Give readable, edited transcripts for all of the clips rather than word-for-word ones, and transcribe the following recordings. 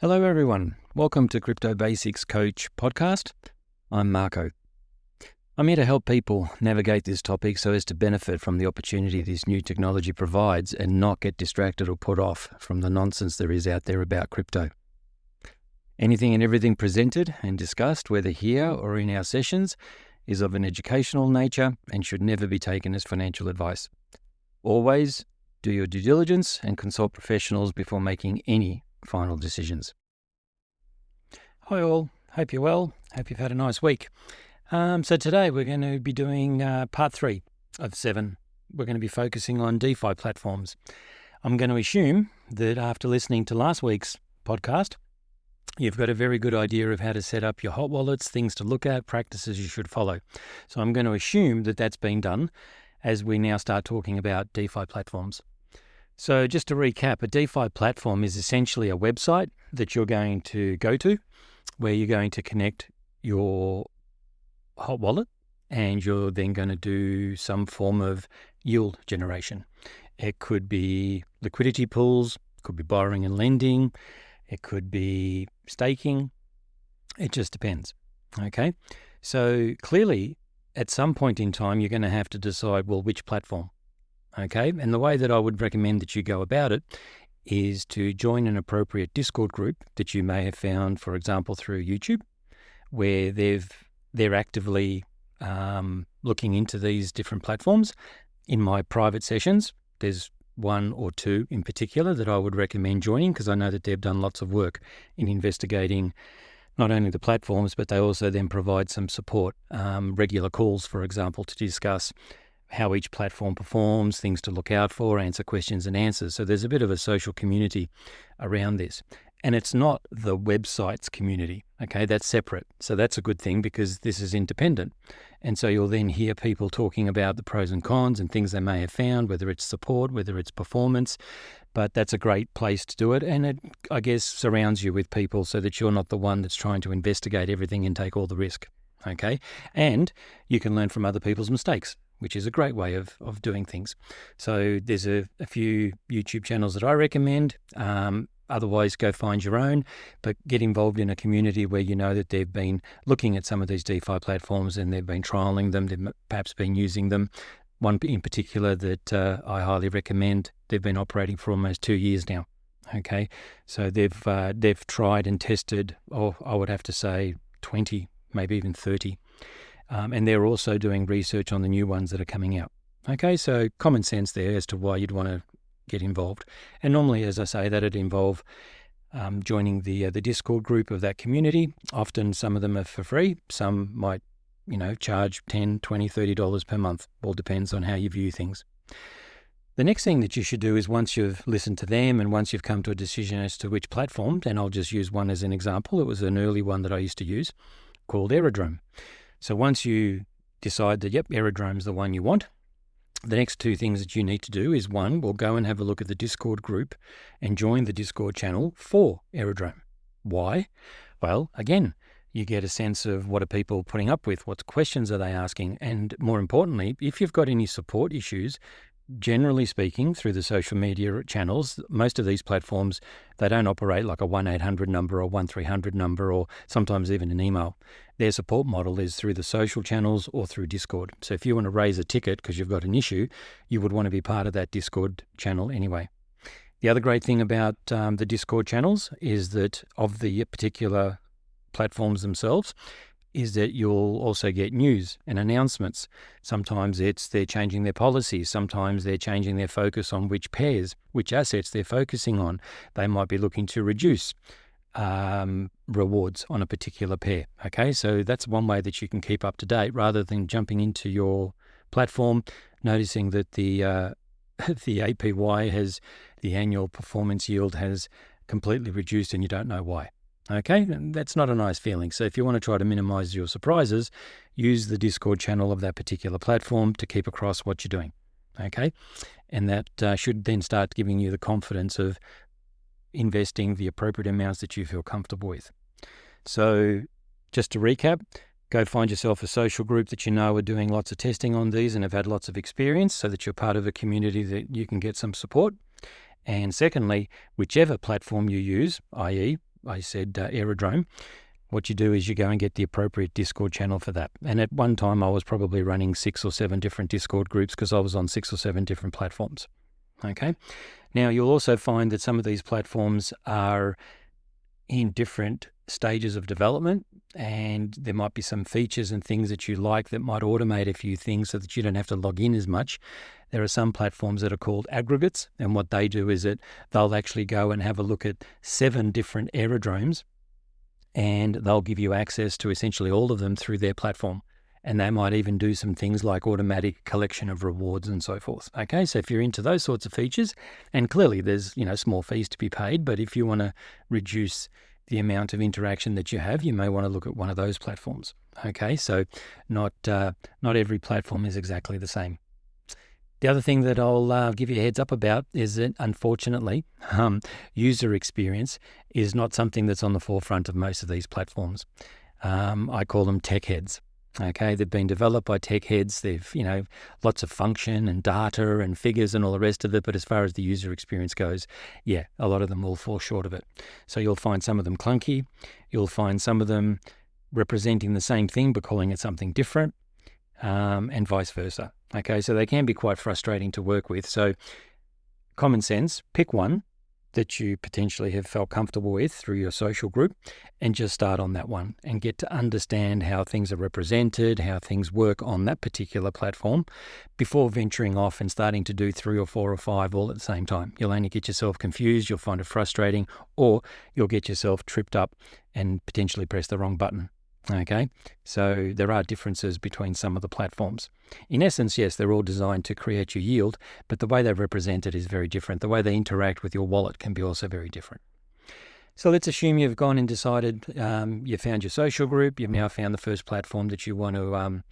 Hello everyone, welcome to Crypto Basics Coach podcast. I'm Marco. I'm here to help people navigate this topic so as to benefit from the opportunity this new technology provides and not get distracted or put off from the nonsense there is out there about crypto. Anything and everything presented and discussed, whether here or in our sessions, is of an educational nature and should never be taken as financial advice. Always do your due diligence and consult professionals before making any final decisions. Hi all, hope you're well, hope you've had a nice week. So today we're going to be doing part 3 of 7. We're going to be focusing on DeFi platforms. I'm going to assume that after listening to last week's podcast, you've got a very good idea of how to set up your hot wallets, things to look at, practices you should follow. So I'm going to assume that that's been done as we now start talking about DeFi platforms. So just to recap, a DeFi platform is essentially a website that you're going to go to where you're going to connect your hot wallet and you're then going to do some form of yield generation. It could be liquidity pools, it could be borrowing and lending, it could be staking. It just depends. Okay. So clearly at some point in time, you're going to have to decide, well, which platform? Okay, and the way that I would recommend that you go about it is to join an appropriate Discord group that you may have found, for example, through YouTube, where they're actively looking into these different platforms. In my private sessions, there's one or two in particular that I would recommend joining because I know that they've done lots of work in investigating not only the platforms, but they also then provide some support, regular calls, for example, to discuss how each platform performs, things to look out for, answer questions and answers. So there's a bit of a social community around this. And it's not the website's community, okay? That's separate. So that's a good thing because this is independent. And so you'll then hear people talking about the pros and cons and things they may have found, whether it's support, whether it's performance. But that's a great place to do it. And it, I guess, surrounds you with people so that you're not the one that's trying to investigate everything and take all the risk, okay? And you can learn from other people's mistakes, which is a great way of doing things. So there's a few YouTube channels that I recommend. Otherwise, go find your own, but get involved in a community where you know that they've been looking at some of these DeFi platforms and they've been trialing them, they've perhaps been using them. One in particular that I highly recommend, they've been operating for almost 2 years now. Okay, so they've tried and tested, I would have to say 20, maybe even 30. And they're also doing research on the new ones that are coming out. Okay, so common sense there as to why you'd want to get involved. And normally, as I say, that'd involve joining the Discord group of that community. Often some of them are for free. Some might, charge $10, $20, $30 per month. All depends on how you view things. The next thing that you should do is once you've listened to them and once you've come to a decision as to which platform, and I'll just use one as an example. It was an early one that I used to use called Aerodrome. So once you decide that, yep, Aerodrome's the one you want, the next two things that you need to do is one, we'll go and have a look at the Discord group and join the Discord channel for Aerodrome. Why? Well, again, you get a sense of what are people putting up with, what questions are they asking, and more importantly, if you've got any support issues, generally speaking, through the social media channels, most of these platforms, they don't operate like a 1-800 number or 1-300 number or sometimes even an email. Their support model is through the social channels or through Discord. So if you want to raise a ticket because you've got an issue, you would want to be part of that Discord channel anyway. The other great thing about the Discord channels is that of the particular platforms themselves, is that you'll also get news and announcements. Sometimes they're changing their policies. Sometimes they're changing their focus on which pairs, which assets they're focusing on. They might be looking to reduce rewards on a particular pair. Okay, so that's one way that you can keep up to date rather than jumping into your platform, noticing that the APY the annual performance yield has completely reduced and you don't know why. Okay, that's not a nice feeling. So if you want to try to minimize your surprises, use the Discord channel of that particular platform to keep across what you're doing. Okay, and that should then start giving you the confidence of investing the appropriate amounts that you feel comfortable with. So just to recap, go find yourself a social group that you know are doing lots of testing on these and have had lots of experience so that you're part of a community that you can get some support. And secondly, whichever platform you use, i.e. I said Aerodrome, what you do is you go and get the appropriate Discord channel for that. And at one time I was probably running 6 or 7 different Discord groups because I was on 6 or 7 different platforms. Okay. Now you'll also find that some of these platforms are in different stages of development, and there might be some features and things that you like that might automate a few things so that you don't have to log in as much. There are some platforms that are called aggregates, and what they do is that they'll actually go and have a look at 7 different aerodromes, and they'll give you access to essentially all of them through their platform. And they might even do some things like automatic collection of rewards and so forth. Okay, so if you're into those sorts of features, and clearly there's small fees to be paid, but if you want to reduce the amount of interaction that you have, you may want to look at one of those platforms. Okay, so not every platform is exactly the same. The other thing that I'll give you a heads up about is that, unfortunately, user experience is not something that's on the forefront of most of these platforms. I call them tech heads. Okay, they've been developed by tech heads. They've, lots of function and data and figures and all the rest of it. But as far as the user experience goes, yeah, a lot of them will fall short of it. So you'll find some of them clunky. You'll find some of them representing the same thing but calling it something different, and vice versa. Okay, so they can be quite frustrating to work with. So common sense, pick one that you potentially have felt comfortable with through your social group and just start on that one and get to understand how things are represented, how things work on that particular platform before venturing off and starting to do 3 or 4 or 5 all at the same time. You'll only get yourself confused, you'll find it frustrating, or you'll get yourself tripped up and potentially press the wrong button. Okay, so there are differences between some of the platforms. In essence, yes, they're all designed to create your yield, but the way they're represented is very different. The way they interact with your wallet can be also very different. So let's assume you've gone and decided you found your social group, you've now found the first platform that you want to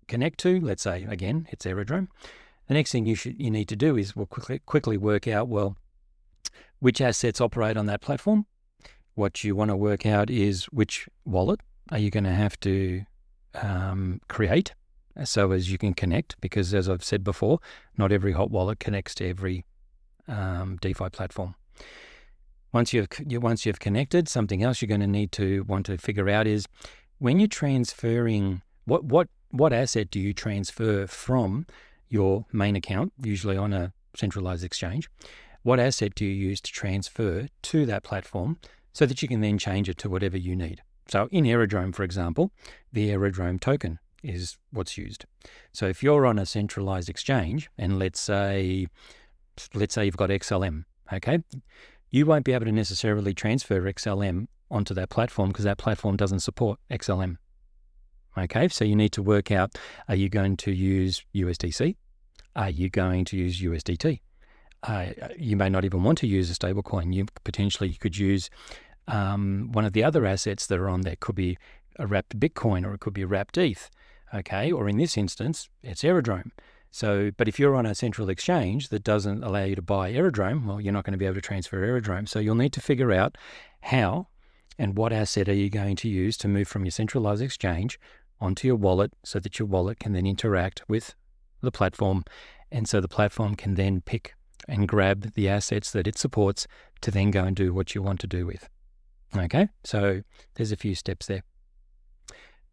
connect to. Let's say, again, it's Aerodrome. The next thing you need to do is quickly work out, which assets operate on that platform. What you want to work out is which wallet are you going to have to create so as you can connect, because as I've said before, not every hot wallet connects to every DeFi platform. Once you've connected, something else you're going to want to figure out is when you're transferring, what asset do you transfer from your main account, usually on a centralized exchange? What asset do you use to transfer to that platform so that you can then change it to whatever you need? So in Aerodrome, for example, the Aerodrome token is what's used. So if you're on a centralized exchange, and let's say you've got XLM, okay, you won't be able to necessarily transfer XLM onto that platform because that platform doesn't support XLM. Okay, so you need to work out, are you going to use USDC? Are you going to use USDT? You may not even want to use a stablecoin. You could use one of the other assets that are on there. Could be a wrapped Bitcoin, or it could be a wrapped ETH, okay? Or in this instance, it's Aerodrome. So, but if you're on a central exchange that doesn't allow you to buy Aerodrome, well, you're not going to be able to transfer Aerodrome. So you'll need to figure out how and what asset are you going to use to move from your centralized exchange onto your wallet so that your wallet can then interact with the platform, and so the platform can then pick and grab the assets that it supports to then go and do what you want to do with. Okay, so there's a few steps there.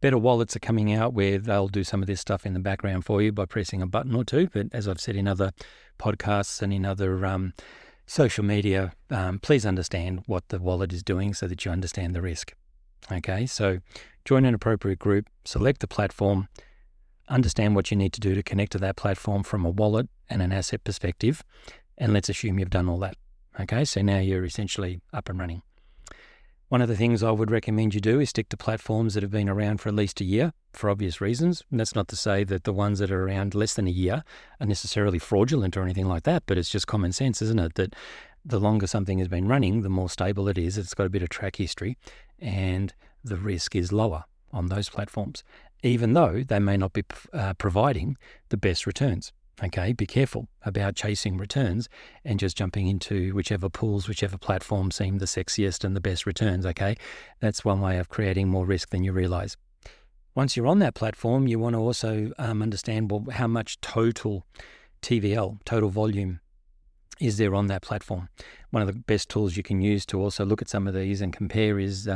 Better wallets are coming out where they'll do some of this stuff in the background for you by pressing a button or two. But as I've said in other podcasts and in other social media, please understand what the wallet is doing so that you understand the risk. Okay, so join an appropriate group, select the platform, understand what you need to do to connect to that platform from a wallet and an asset perspective, and let's assume you've done all that. Okay, so now you're essentially up and running. One of the things I would recommend you do is stick to platforms that have been around for at least a year for obvious reasons. And that's not to say that the ones that are around less than a year are necessarily fraudulent or anything like that, but it's just common sense, isn't it? That the longer something has been running, the more stable it is. It's got a bit of track history and the risk is lower on those platforms, even though they may not be providing the best returns. Okay, be careful about chasing returns and just jumping into whichever pools, whichever platform seem the sexiest and the best returns, okay? That's one way of creating more risk than you realize. Once you're on that platform, you want to also understand how much total TVL, total volume, is there on that platform. One of the best tools you can use to also look at some of these and compare is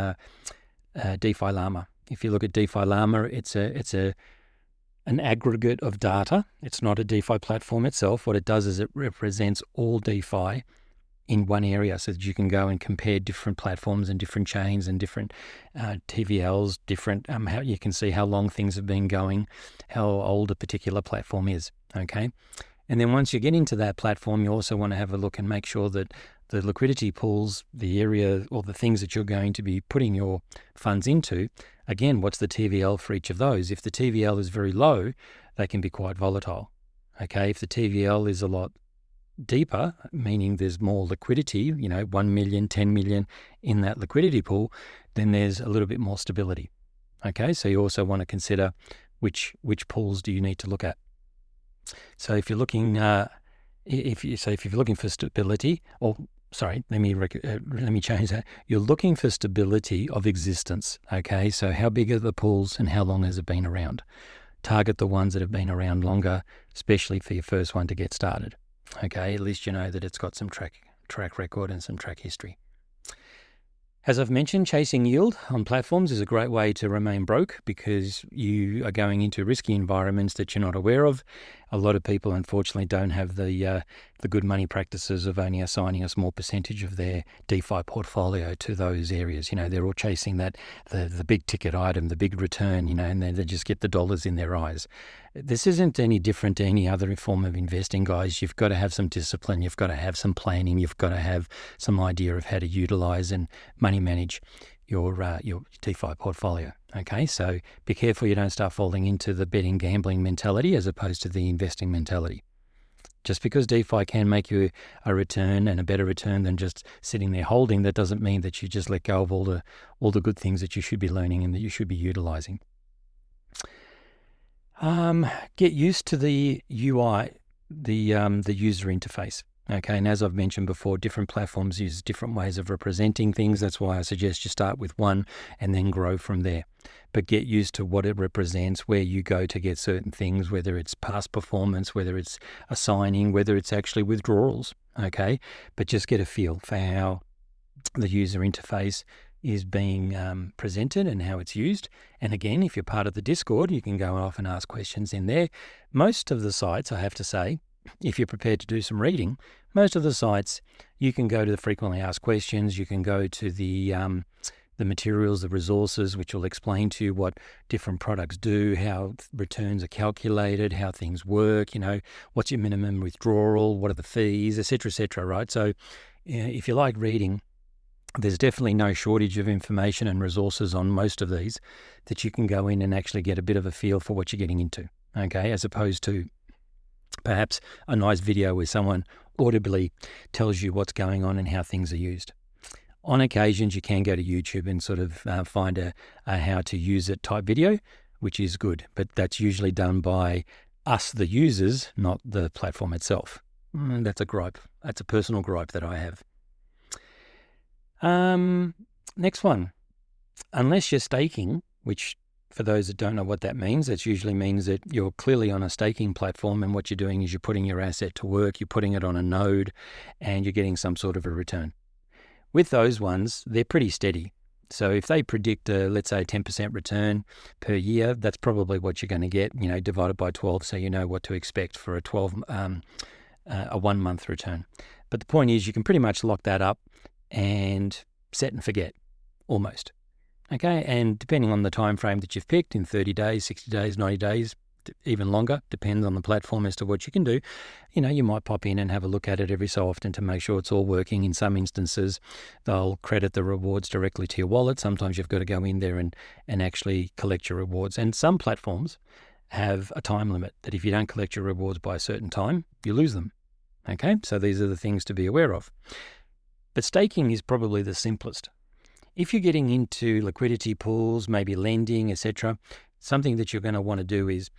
Defi Llama. If you look at Defi Llama, it's an aggregate of data. It's not a DeFi platform itself. What it does is it represents all DeFi in one area so that you can go and compare different platforms and different chains and different TVLs, how you can see how long things have been going, how old a particular platform is, okay? And then once you get into that platform, you also want to have a look and make sure that the liquidity pools, the area or the things that you're going to be putting your funds into, again, what's the TVL for each of those? If the TVL is very low, they can be quite volatile, okay? If the TVL is a lot deeper, meaning there's more liquidity, 1 million, 10 million in that liquidity pool, then there's a little bit more stability, okay? So you also want to consider which pools do you need to look at. So if you're looking, if you're looking for stability, let me change that. You're looking for stability of existence, okay? So how big are the pools and how long has it been around? Target the ones that have been around longer, especially for your first one to get started, okay? At least you know that it's got some track record and some track history. As I've mentioned, chasing yield on platforms is a great way to remain broke because you are going into risky environments that you're not aware of. A lot of people, unfortunately, don't have the good money practices of only assigning a small percentage of their DeFi portfolio to those areas. They're all chasing the big ticket item, the big return, and they just get the dollars in their eyes. This isn't any different to any other form of investing, guys. You've got to have some discipline. You've got to have some planning. You've got to have some idea of how to utilize and money manage your DeFi portfolio. Okay, so be careful you don't start falling into the betting gambling mentality as opposed to the investing mentality. Just because DeFi can make you a return and a better return than just sitting there holding, that doesn't mean that you just let go of all the good things that you should be learning and that you should be utilizing. Get used to the UI, the user interface. Okay, and as I've mentioned before, different platforms use different ways of representing things. That's why I suggest you start with one and then grow from there. But get used to what it represents, where you go to get certain things, whether it's past performance, whether it's assigning, whether it's actually withdrawals. Okay, but just get a feel for how the user interface is being presented and how it's used. And again, if you're part of the Discord, you can go off and ask questions in there. Most of the sites, I have to say, if you're prepared to do some reading, most of the sites, you can go to the frequently asked questions, you can go to the materials, the resources, which will explain to you what different products do, how returns are calculated, how things work, what's your minimum withdrawal, what are the fees, etc., right? So if you like reading, there's definitely no shortage of information and resources on most of these that you can go in and actually get a bit of a feel for what you're getting into, okay, as opposed to perhaps a nice video where someone audibly tells you what's going on and how things are used. On occasions, you can go to YouTube and sort of find a how to use it type video, which is good, but that's usually done by us, the users, not the platform itself. That's a gripe. That's a personal gripe that I have. Next one. Unless you're staking, which for those that don't know what that means, it usually means that you're clearly on a staking platform and what you're doing is you're putting your asset to work, you're putting it on a node and you're getting some sort of a return. With those ones, they're pretty steady. So if they predict, let's say, a 10% return per year, that's probably what you're going to get, divided by 12, so you know what to expect for a 1-month return. But the point is you can pretty much lock that up and set and forget, almost. Okay, and depending on the time frame that you've picked, in 30 days, 60 days, 90 days, even longer, depends on the platform as to what you can do. You might pop in and have a look at it every so often to make sure it's all working. In some instances, they'll credit the rewards directly to your wallet. Sometimes you've got to go in there and actually collect your rewards. And some platforms have a time limit that if you don't collect your rewards by a certain time, you lose them. Okay, so these are the things to be aware of. But staking is probably the simplest. If you're getting into liquidity pools, maybe lending, etc., something that you're going to want to do is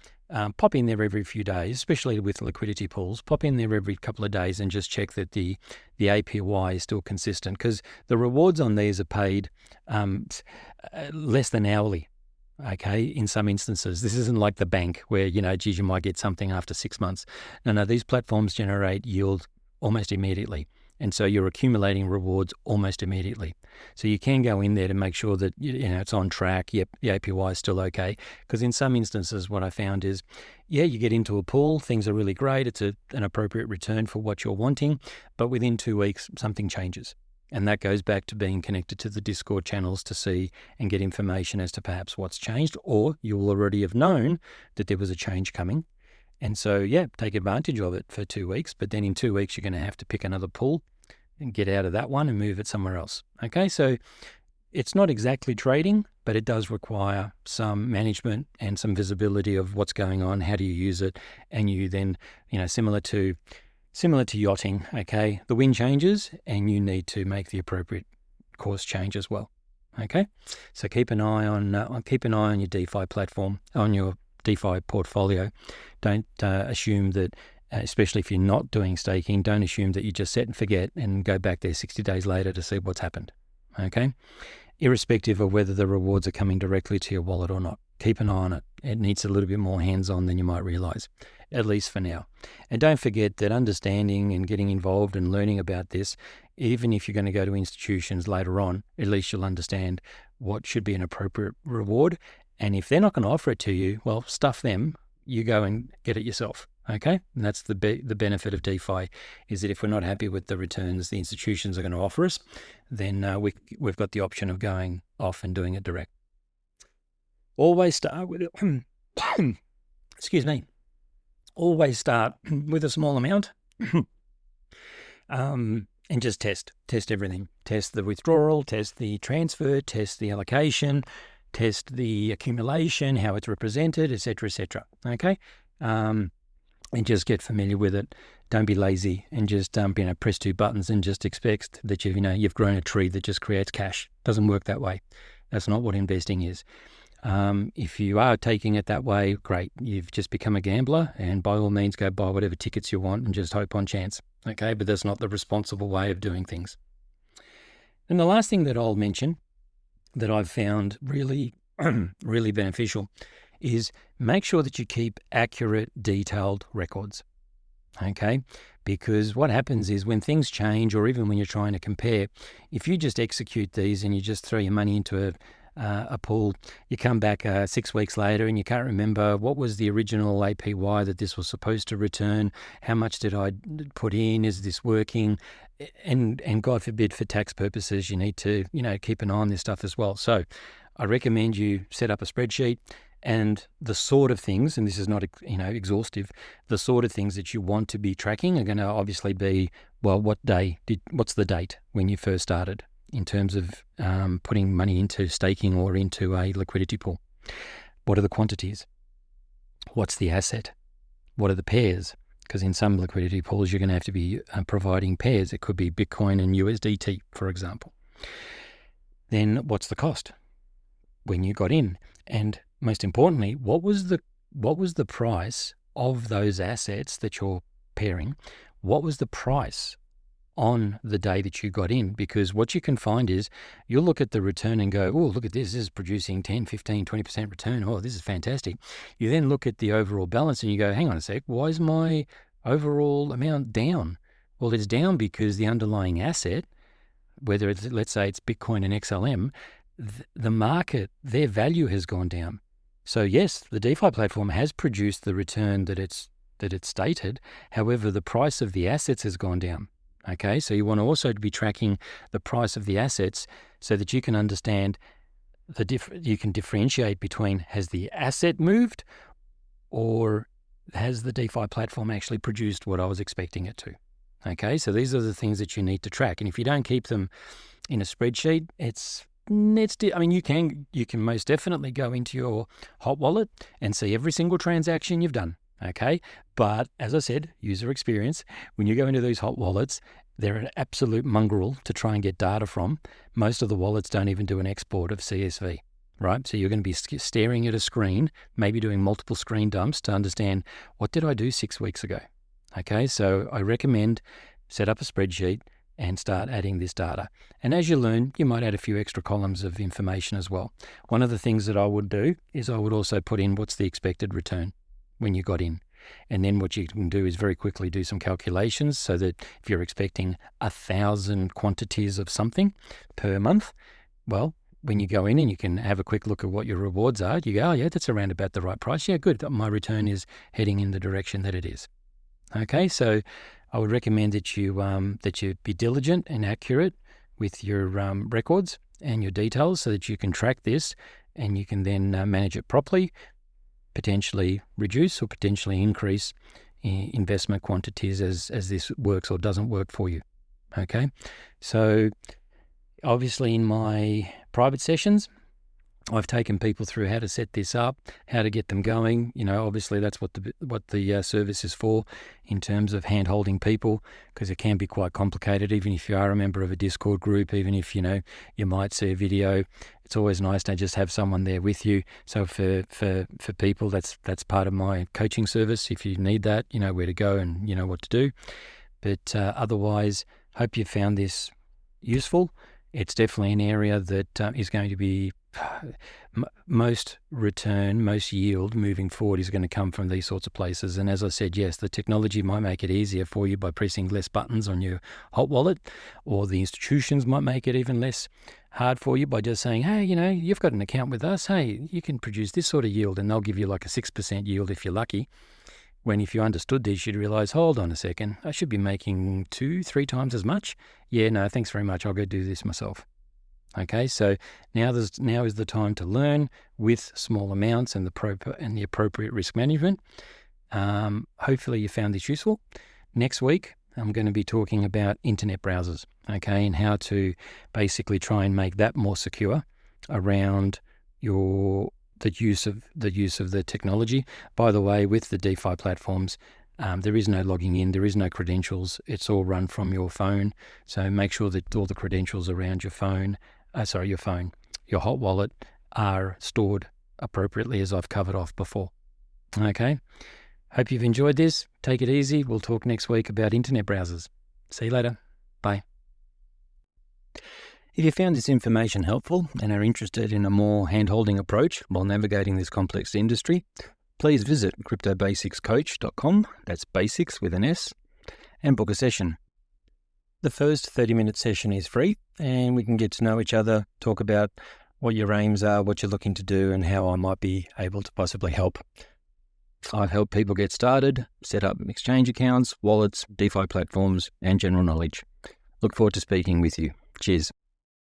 pop in there every few days, especially with liquidity pools, pop in there every couple of days and just check that the APY is still consistent, because the rewards on these are paid less than hourly, okay, in some instances. This isn't like the bank where, you might get something after 6 months. No, these platforms generate yield almost immediately. And so you're accumulating rewards almost immediately. So you can go in there to make sure that it's on track. Yep, the APY is still okay. Because in some instances, what I found is, you get into a pool, things are really great. It's an appropriate return for what you're wanting. But within 2 weeks, something changes. And that goes back to being connected to the Discord channels to see and get information as to perhaps what's changed, or you'll already have known that there was a change coming. And so, take advantage of it for 2 weeks. But then in 2 weeks, you're going to have to pick another pool and get out of that one and move it somewhere else. Okay, so it's not exactly trading, but it does require some management and some visibility of what's going on, how do you use it, and you then, similar to yachting, okay, the wind changes and you need to make the appropriate course change as well. Okay, so keep an eye on your DeFi platform, on your DeFi portfolio. Don't assume that, especially if you're not doing staking, don't assume that you just set and forget and go back there 60 days later to see what's happened. Okay, irrespective of whether the rewards are coming directly to your wallet or not, keep an eye on it. It needs a little bit more hands-on than you might realize, at least for now. And don't forget that understanding and getting involved and learning about this, even if you're going to go to institutions later on, at least you'll understand what should be an appropriate reward. And if they're not going to offer it to you, well, stuff them. You go and get it yourself. Okay, and that's the benefit of DeFi, is that if we're not happy with the returns the institutions are going to offer us, then we've got the option of going off and doing it direct. Always start with excuse me. Always start with a small amount, and just test everything. Test the withdrawal, test the transfer, test the allocation, test the accumulation, how it's represented, etc., etc. Okay. And just get familiar with it. Don't be lazy and just press 2 buttons and just expect that you've grown a tree that just creates cash. Doesn't work that way. That's not what investing is. If you are taking it that way, great. You've just become a gambler, and by all means, go buy whatever tickets you want and just hope on chance. Okay, but that's not the responsible way of doing things. And the last thing that I'll mention that I've found really, really beneficial is make sure that you keep accurate, detailed records, okay? Because what happens is when things change, or even when you're trying to compare, if you just execute these and you just throw your money into a pool, you come back 6 weeks later and you can't remember what was the original APY that this was supposed to return, how much did I put in, is this working, and God forbid for tax purposes, you need to keep an eye on this stuff as well. So I recommend you set up a spreadsheet. And the sort of things, and this is not exhaustive, the sort of things that you want to be tracking are going to obviously be, well, what's the date when you first started in terms of putting money into staking or into a liquidity pool? What are the quantities? What's the asset? What are the pairs? Because in some liquidity pools, you're going to have to be providing pairs. It could be Bitcoin and USDT, for example. Then what's the cost when you got in? And most importantly, what was the price of those assets that you're pairing? What was the price on the day that you got in? Because what you can find is you'll look at the return and go, oh, look at this. This is producing 10, 15, 20% return. Oh, this is fantastic. You then look at the overall balance and you go, hang on a sec, why is my overall amount down? Well, it's down because the underlying asset, whether it's, let's say it's Bitcoin and XLM, the market, their value has gone down. So yes, the DeFi platform has produced the return that it's stated. However, the price of the assets has gone down. Okay, so you want to also be tracking the price of the assets so that you can understand you can differentiate between, has the asset moved, or has the DeFi platform actually produced what I was expecting it to? Okay, so these are the things that you need to track. And if you don't keep them in a spreadsheet, you can most definitely go into your hot wallet and see every single transaction you've done. Okay, but as I said, user experience, when you go into these hot wallets, they're an absolute mongrel to try and get data from. Most of the wallets don't even do an export of CSV, right? So you're going to be staring at a screen, maybe doing multiple screen dumps to understand, what did I do 6 weeks ago? Okay, so I recommend set up a spreadsheet and start adding this data. And as you learn, you might add a few extra columns of information as well. One of the things that I would do is I would also put in what's the expected return when you got in. And then what you can do is very quickly do some calculations so that if you're expecting 1,000 quantities of something per month, well, when you go in and you can have a quick look at what your rewards are, you go, oh yeah, that's around about the right price. Yeah, good. My return is heading in the direction that it is. Okay, so I would recommend that you be diligent and accurate with your records and your details so that you can track this and you can then manage it properly, potentially reduce or potentially increase investment quantities as this works or doesn't work for you. Okay, so obviously in my private sessions, I've taken people through how to set this up, how to get them going. Obviously that's what the service is for in terms of hand-holding people, because it can be quite complicated, even if you are a member of a Discord group, even if, you might see a video. It's always nice to just have someone there with you. So for people, that's part of my coaching service. If you need that, you know where to go and you know what to do. But otherwise, hope you found this useful. It's definitely an area that is going to be most return, most yield moving forward is going to come from these sorts of places. And as I said, yes, the technology might make it easier for you by pressing less buttons on your hot wallet, or the institutions might make it even less hard for you by just saying, hey, you've got an account with us. Hey, you can produce this sort of yield, and they'll give you like a 6% yield if you're lucky. When if you understood this, you'd realize, hold on a second, I should be making 2-3 times as much. Yeah, no, thanks very much. I'll go do this myself. Okay, so now is the time to learn with small amounts and the appropriate risk management. Hopefully you found this useful. Next week, I'm going to be talking about internet browsers, okay, and how to basically try and make that more secure around the use of the technology. By the way, with the DeFi platforms, there is no logging in, there is no credentials. It's all run from your phone. So make sure that all the credentials around your hot wallet are stored appropriately, as I've covered off before. Okay. Hope you've enjoyed this. Take it easy. We'll talk next week about internet browsers. See you later. Bye. If you found this information helpful and are interested in a more hand-holding approach while navigating this complex industry, please visit cryptobasicscoach.com, that's basics with an S, and book a session. The first 30-minute session is free, and we can get to know each other, talk about what your aims are, what you're looking to do, and how I might be able to possibly help. I've helped people get started, set up exchange accounts, wallets, DeFi platforms, and general knowledge. Look forward to speaking with you. Cheers.